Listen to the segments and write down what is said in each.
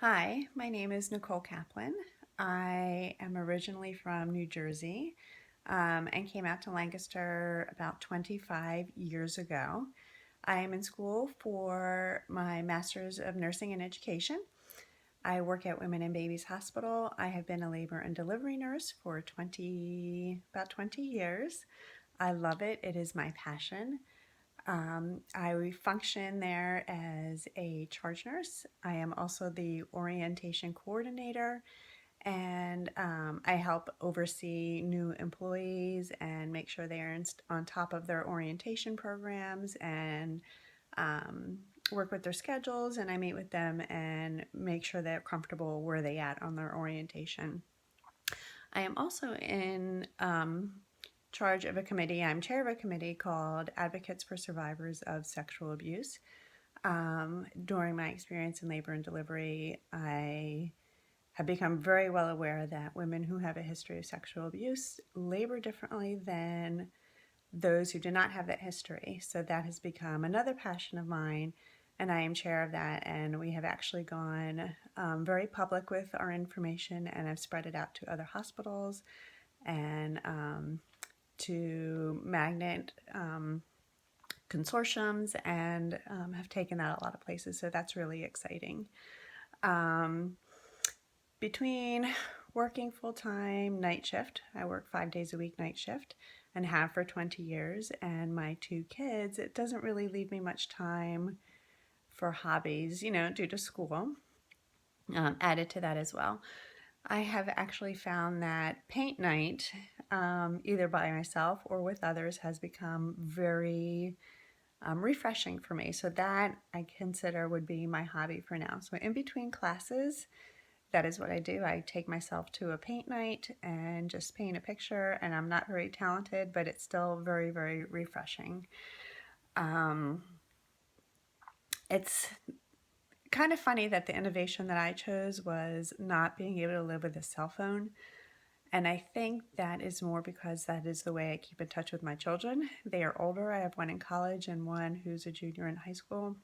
Hi, my name is Nicole Kaplan. I am originally from New Jersey and came out to Lancaster about 25 years ago. I am in school for my Master's of Nursing and Education. I work at Women and Babies Hospital. I have been a labor and delivery nurse for about 20 years. I love it. It is my passion. I function there as a charge nurse. I am also the orientation coordinator, and I help oversee new employees and make sure they are on top of their orientation programs and work with their schedules. And I meet with them and make sure they're comfortable where they at on their orientation. I am also in charge of a committee. I'm chair of a committee called Advocates for Survivors of Sexual Abuse. During my experience in labor and delivery, I have become very well aware that women who have a history of sexual abuse labor differently than those who do not have that history. So that has become another passion of mine, and I am chair of that. And we have actually gone very public with our information, and I've spread it out to other hospitals and to magnet consortiums, and have taken that a lot of places. So that's really exciting. Between working full-time night shift, I work 5 days a week night shift and have for 20 years, and my two kids, it doesn't really leave me much time for hobbies, due to school, added to that as well. I have actually found that paint night, either by myself or with others, has become very refreshing for me. So that I consider would be my hobby for now. So in between classes, that is what I do. I take myself to a paint night and just paint a picture, and I'm not very talented, but it's still very, very refreshing. It's kind of funny that the innovation that I chose was not being able to live with a cell phone. And I think that is more because that is the way I keep in touch with my children. They are older. I have one in college and one who's a junior in high school.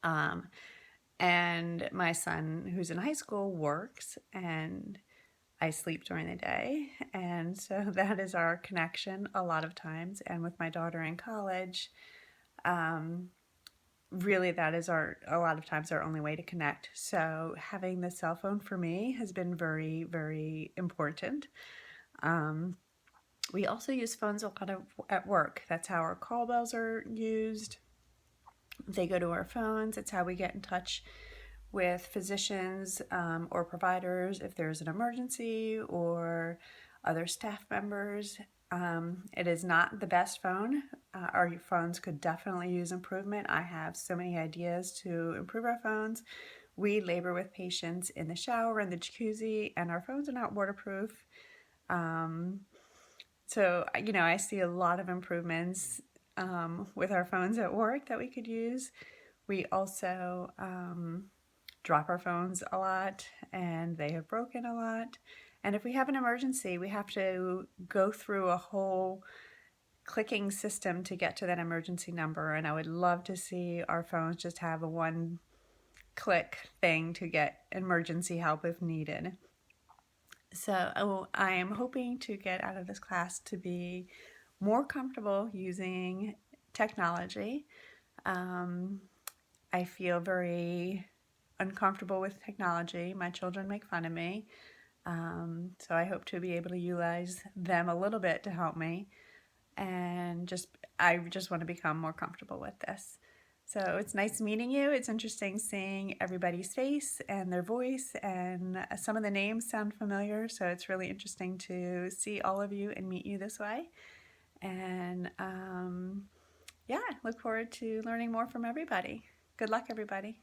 And my son, who's in high school, works, and I sleep during the day. And so that is our connection a lot of times. And with my daughter in college, really that is a lot of times our only way to connect. So having the cell phone for me has been very, very important. We also use phones a lot at work. That's how our call bells are used. They go to our phones. It's how we get in touch with physicians or providers if there's an emergency, or other staff members. It is not the best phone. Our phones could definitely use improvement. I have so many ideas to improve our phones. We labor with patients in the shower, in the jacuzzi, and our phones are not waterproof. So, I see a lot of improvements with our phones at work that we could use. We also drop our phones a lot, and they have broken a lot. And if we have an emergency, we have to go through a whole clicking system to get to that emergency number. And I would love to see our phones just have a one-click thing to get emergency help if needed. So I am hoping to get out of this class to be more comfortable using technology. I feel very uncomfortable with technology. My children make fun of me. So I hope to be able to utilize them a little bit to help me. And I just want to become more comfortable with this. So it's nice meeting you. It's interesting seeing everybody's face and their voice, and some of the names sound familiar. So it's really interesting to see all of you and meet you this way. And yeah, look forward to learning more from everybody. Good luck, everybody.